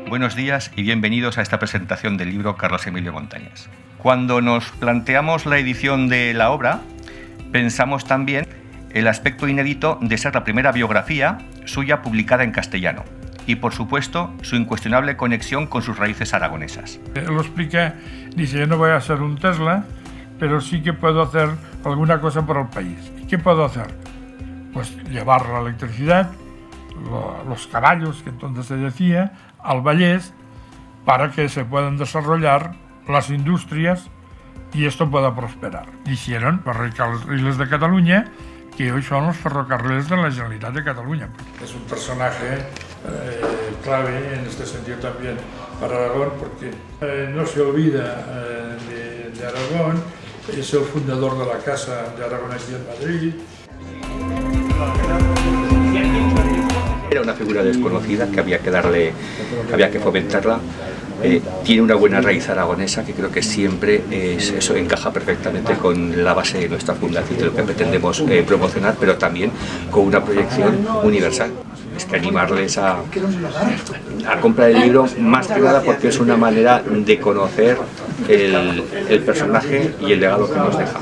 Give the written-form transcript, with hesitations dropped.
Buenos días y bienvenidos a esta presentación del libro Carlos Emilio Montañés. Cuando nos planteamos la edición de la obra, pensamos también el aspecto inédito de ser la primera biografía suya publicada en castellano y, por supuesto, su incuestionable conexión con sus raíces aragonesas. Lo explica, dice, yo no voy a ser un Tesla, pero sí que puedo hacer alguna cosa por el país. ¿Y qué puedo hacer? Pues llevar la electricidad, los caballos, que entonces se decía, al Vallés, para que se puedan desarrollar las industrias y esto pueda prosperar. Hicieron ferrocarriles de Cataluña, que hoy son los ferrocarriles de la Generalitat de Cataluña. Es un personaje clave en este sentido también para Aragón, porque no se olvida de Aragón, es el fundador de la Casa de Aragón aquí en Madrid. Era una figura desconocida que había que fomentarla. Tiene una buena raíz aragonesa que creo que siempre eso encaja perfectamente con la base de nuestra fundación, de lo que pretendemos promocionar, pero también con una proyección universal. Es que animarles a comprar el libro, más que nada porque es una manera de conocer el personaje y el legado que nos deja.